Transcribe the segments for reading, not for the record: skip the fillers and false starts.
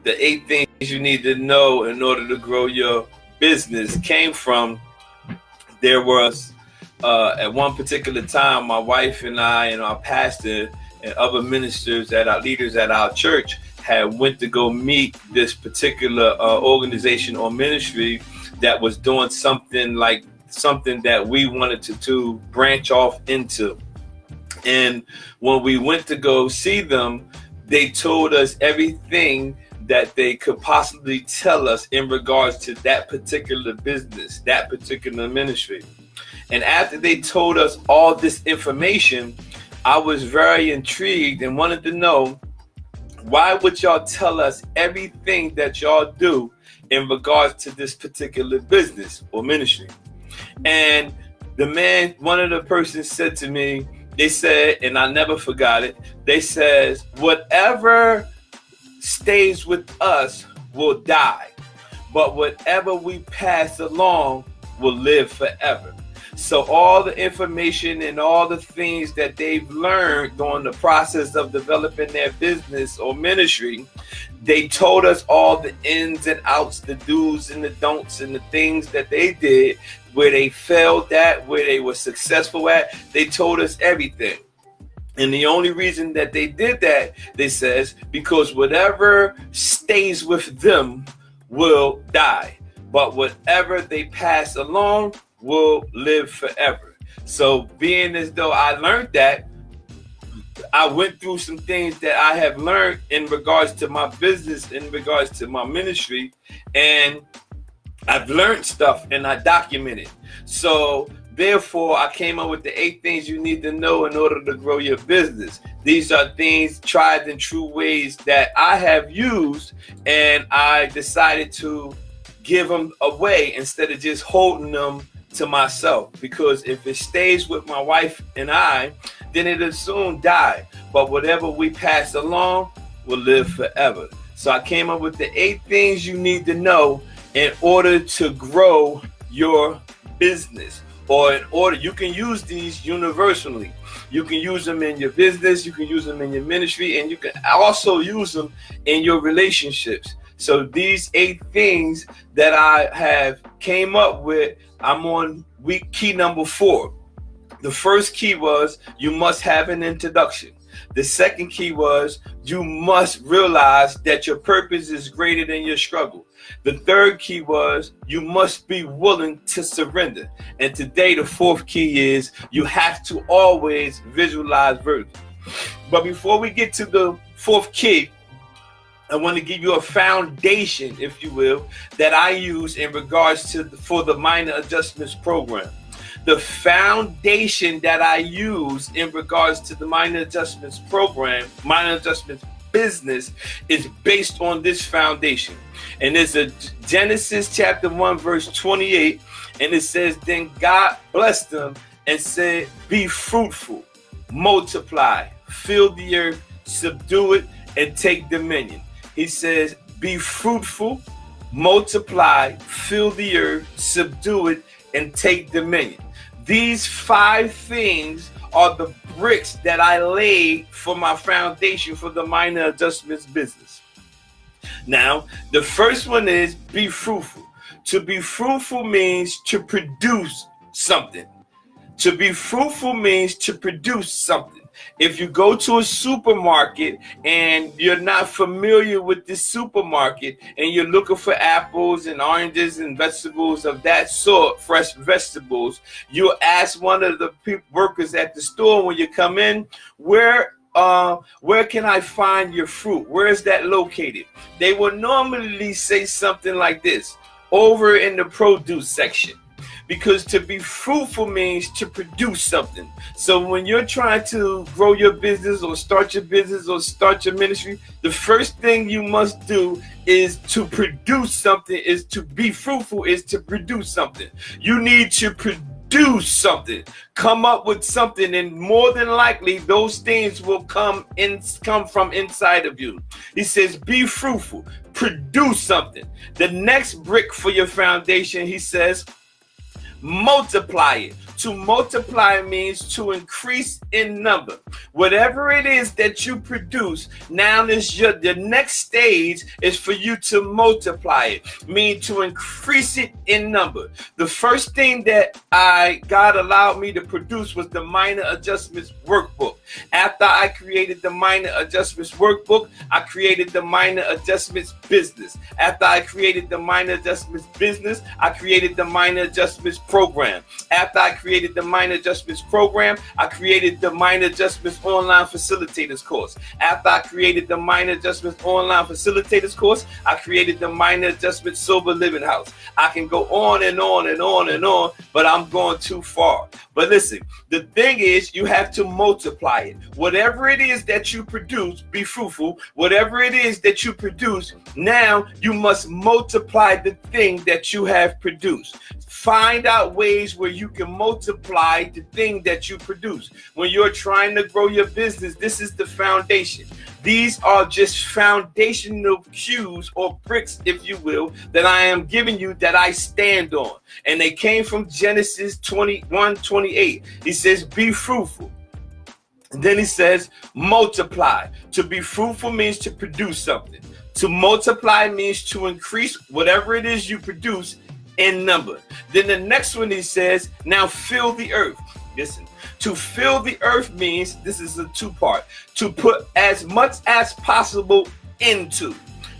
the 8 things you need to know in order to grow your business came from, there was at one particular time, my wife and I and our pastor and other ministers that our leaders at our church had went to go meet this particular organization or ministry that was doing something that we wanted to branch off into. And when we went to go see them, they told us everything that they could possibly tell us in regards to that particular business, that particular ministry. And after they told us all this information, I was very intrigued and wanted to know, why would y'all tell us everything that y'all do in regards to this particular business or ministry? And one of the persons said to me, they said, and I never forgot it, they says, whatever stays with us will die, but whatever we pass along will live forever. So all the information and all the things that they've learned during the process of developing their business or ministry, they told us all the ins and outs, the do's and the don'ts, and the things that they did, where they failed at, where they were successful at. They told us everything. And the only reason that they did that, they says, because whatever stays with them will die, but whatever they pass along will live forever. So being as though I learned that, I went through some things that I have learned in regards to my business, in regards to my ministry, and I've learned stuff and I documented. So therefore, I came up with the 8 things you need to know in order to grow your business. These are things, tried and true ways that I have used, and I decided to give them away instead of just holding them to myself, because if it stays with my wife and I, then it'll soon die, but whatever we pass along will live forever. So I came up with the 8 things you need to know in order to grow your business, or in order, you can use these universally. You can use them in your business, you can use them in your ministry, and you can also use them in your relationships. So these 8 things that I have came up with, I'm on key number 4. The first key was, you must have an introduction. The second key was, you must realize that your purpose is greater than your struggle. The third key was, you must be willing to surrender. And today, the 4th key is, you have to always visualize vertical. But before we get to the 4th key, I want to give you a foundation, if you will, that I use in regards to for the Minor Adjustments program. The foundation that I use in regards to the Minor Adjustments program, Minor Adjustments business, is based on this foundation. And it's a Genesis chapter 1, verse 28. And it says, then God blessed them and said, be fruitful, multiply, fill the earth, subdue it, and take dominion. He says, be fruitful, multiply, fill the earth, subdue it, and take dominion. These 5 things are the bricks that I laid for my foundation for the Minor Adjustments business. Now, the first one is be fruitful. To be fruitful means to produce something. To be fruitful means to produce something. If you go to a supermarket and you're not familiar with this supermarket and you're looking for apples and oranges and vegetables of that sort, fresh vegetables, you'll ask one of the workers at the store when you come in, where can I find your fruit? Where is that located? They will normally say something like this, over in the produce section. Because to be fruitful means to produce something. So when you're trying to grow your business or start your business or start your ministry, the first thing you must do is to produce something, is to be fruitful, is to produce something. You need to produce something, come up with something, and more than likely those things will come from inside of you. He says, be fruitful, produce something. The next brick for your foundation, he says, multiply it. To multiply means to increase in number. Whatever it is that you produce, now is the next stage is for you to multiply it, mean to increase it in number. The first thing that God allowed me to produce was the Minor Adjustments Workbook. After I created the Minor Adjustments Workbook, I created the Minor Adjustments Business. After I created the Minor Adjustments Business, I created the Minor Adjustments Program. After I created the Minor Adjustments Program, I created the Minor Adjustments Online Facilitators course. After I created the Minor Adjustments Online Facilitators course, I created the Minor Adjustments Sober Living House. I can go on and on and on and on, but I'm going too far. But listen, the thing is, you have to multiply it. Whatever it is that you produce, be fruitful. Whatever it is that you produce, now you must multiply the thing that you have produced. Find out ways where you can multiply the thing that you produce. When you're trying to grow your business, this is the foundation. These are just foundational cues or bricks, if you will, that I am giving you that I stand on. And they came from Genesis 21:28. He says, be fruitful. And then he says, multiply. To be fruitful means to produce something. To multiply means to increase whatever it is you produce in number. Then the next one he says, now fill the earth. Listen, to fill the earth means, this is a two-part, to put as much as possible into.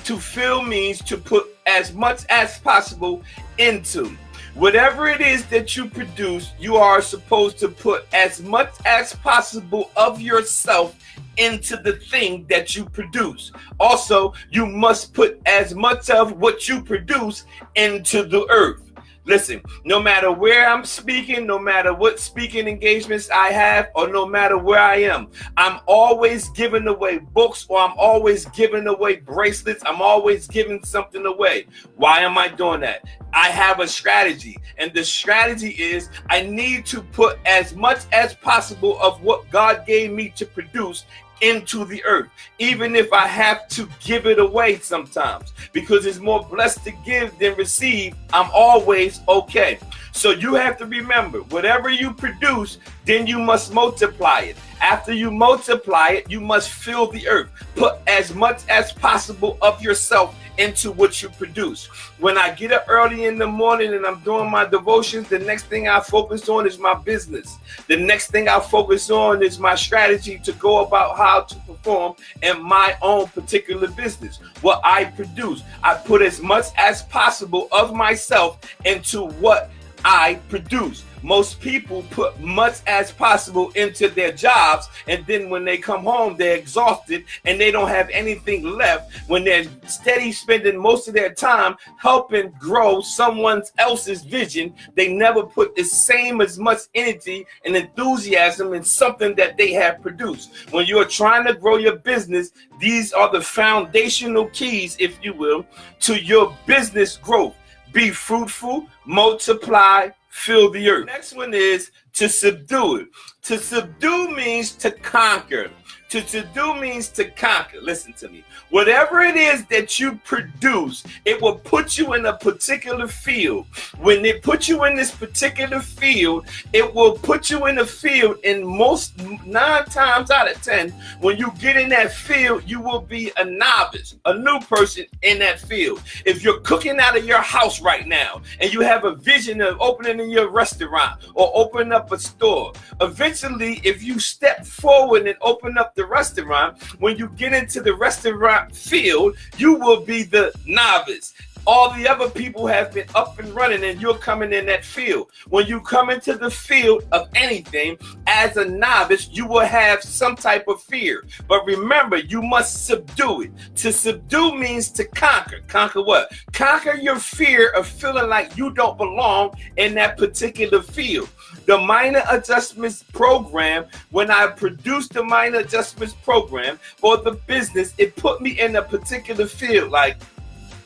To fill means to put as much as possible into. Whatever it is that you produce, you are supposed to put as much as possible of yourself into the thing that you produce. Also, you must put as much of what you produce into the earth. Listen, no matter where I'm speaking, no matter what speaking engagements I have, or no matter where I am, I'm always giving away books, or I'm always giving away bracelets. I'm always giving something away. Why am I doing that? I have a strategy, and the strategy is I need to put as much as possible of what God gave me to produce into the earth, even if I have to give it away sometimes, because it's more blessed to give than receive. I'm always okay. So you have to remember, whatever you produce, then you must multiply it. After you multiply it, you must fill the earth. Put as much as possible of yourself into what you produce. When I get up early in the morning and I'm doing my devotions, the next thing I focus on is my business. The next thing I focus on is my strategy to go about how to perform in my own particular business. What I produce, I put as much as possible of myself into what I produce. Most people put much as possible into their jobs, and then when they come home, they're exhausted and they don't have anything left. When they're steady spending most of their time helping grow someone else's vision, they never put the same as much energy and enthusiasm in something that they have produced. When you're trying to grow your business, these are the foundational keys, if you will, to your business growth. Be fruitful, multiply, fill the earth. Next one is to subdue it. To subdue means to conquer. To subdue means to conquer. Listen to me. Whatever it is that you produce, it will put you in a particular field. When it puts you in this particular field, it will put you in a field, and most 9 times out of 10, when you get in that field, you will be a novice, a new person in that field. If you're cooking out of your house right now and you have a vision of opening your restaurant or opening up a store, eventually, if you step forward and open up the restaurant, when you get into the restaurant field, you will be the novice. All the other people have been up and running, and you're coming in that field. When you come into the field of anything as a novice, you will have some type of fear. But remember, you must subdue it. To subdue means to conquer. Conquer what? Conquer your fear of feeling like you don't belong in that particular field. The Minor Adjustments Program, when I produced the Minor Adjustments Program for the business, it put me in a particular field like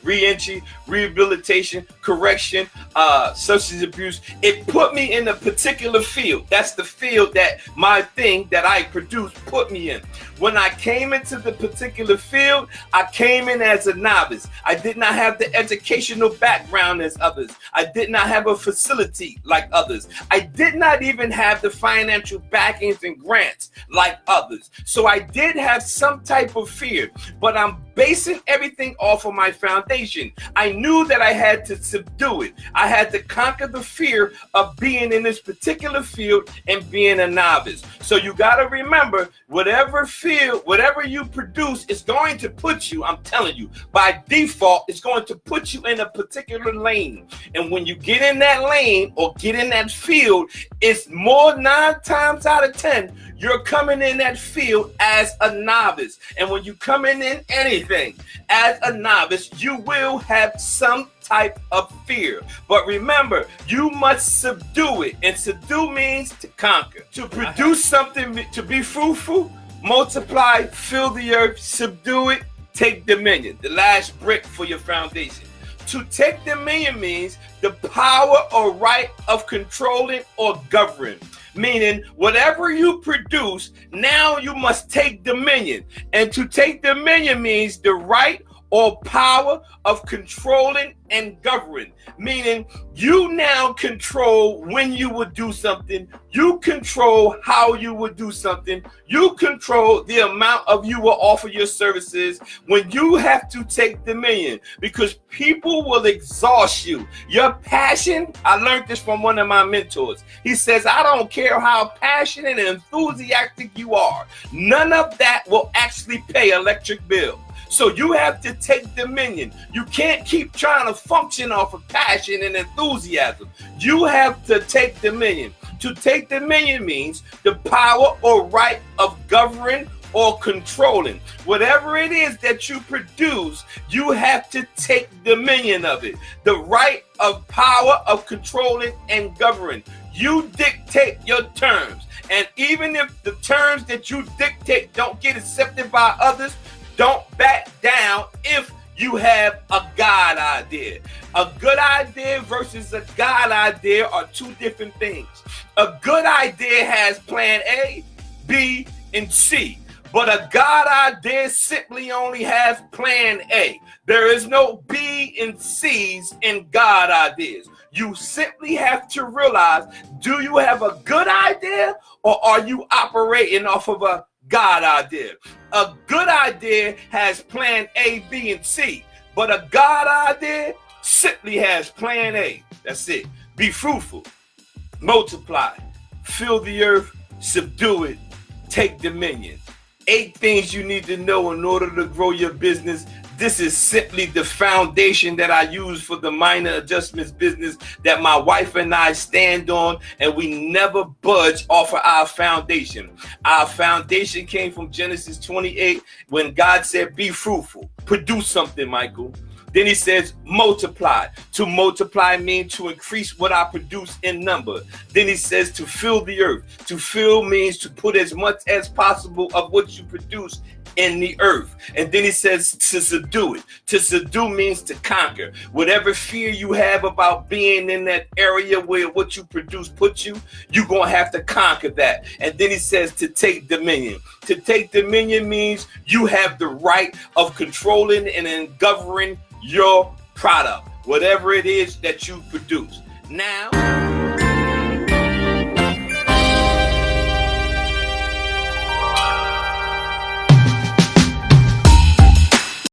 re-entry, rehabilitation, correction, substance abuse. It put me in a particular field. That's the field that my thing that I produced put me in. When I came into the particular field, I came in as a novice. I did not have the educational background as others. I did not have a facility like others. I did not even have the financial backings and grants like others. So I did have some type of fear, but I'm basing everything off of my foundation. I knew that I had to subdue it. I had to conquer the fear of being in this particular field and being a novice. So you got to remember, whatever field, whatever you produce is going to put you, I'm telling you, by default, it's going to put you in a particular lane. And when you get in that lane or get in that field, it's more 9 times out of 10, you're coming in that field as a novice. And when you come in anything as a novice, you will have some type of fear. But remember, you must subdue it. And subdue means to conquer. To produce something, to be fruitful, multiply, fill the earth, subdue it, take dominion. The last brick for your foundation. To take dominion means the power or right of controlling or governing. Meaning, whatever you produce, now you must take dominion. And to take dominion means the right or power of controlling and governing. Meaning, you now control when you would do something. You control how you would do something. You control the amount of you will offer your services when you have to take dominion, because people will exhaust you. Your passion, I learned this from one of my mentors. He says, I don't care how passionate and enthusiastic you are. None of that will actually pay electric bill. So you have to take dominion. You can't keep trying to function off of passion and enthusiasm. You have to take dominion. To take dominion means the power or right of governing or controlling. Whatever it is that you produce, you have to take dominion of it. The right of power of controlling and governing. You dictate your terms. And even if the terms that you dictate don't get accepted by others, don't back down if you have a God idea. A good idea versus a God idea are two different things. A good idea has plan A, B, and C. But a God idea simply only has plan A. There is no B and C's in God ideas. You simply have to realize, do you have a good idea or are you operating off of a God idea? A good idea has plan A, B, and C, but a God idea simply has plan A. That's it. Be fruitful, multiply, fill the earth, subdue it, take dominion. 8 things you need to know in order to grow your business. This is simply the foundation that I use for the minor adjustments business that my wife and I stand on, and we never budge off of our foundation. Our foundation came from Genesis 28 when God said, be fruitful, produce something, Michael. Then he says, multiply. To multiply means to increase what I produce in number. Then he says to fill the earth. To fill means to put as much as possible of what you produce in the earth. And then he says to subdue it. To subdue means to conquer. Whatever fear you have about being in that area where what you produce puts you, you're going to have to conquer that. And then he says to take dominion. To take dominion means you have the right of controlling and then governing your product, whatever it is that you produce. Now,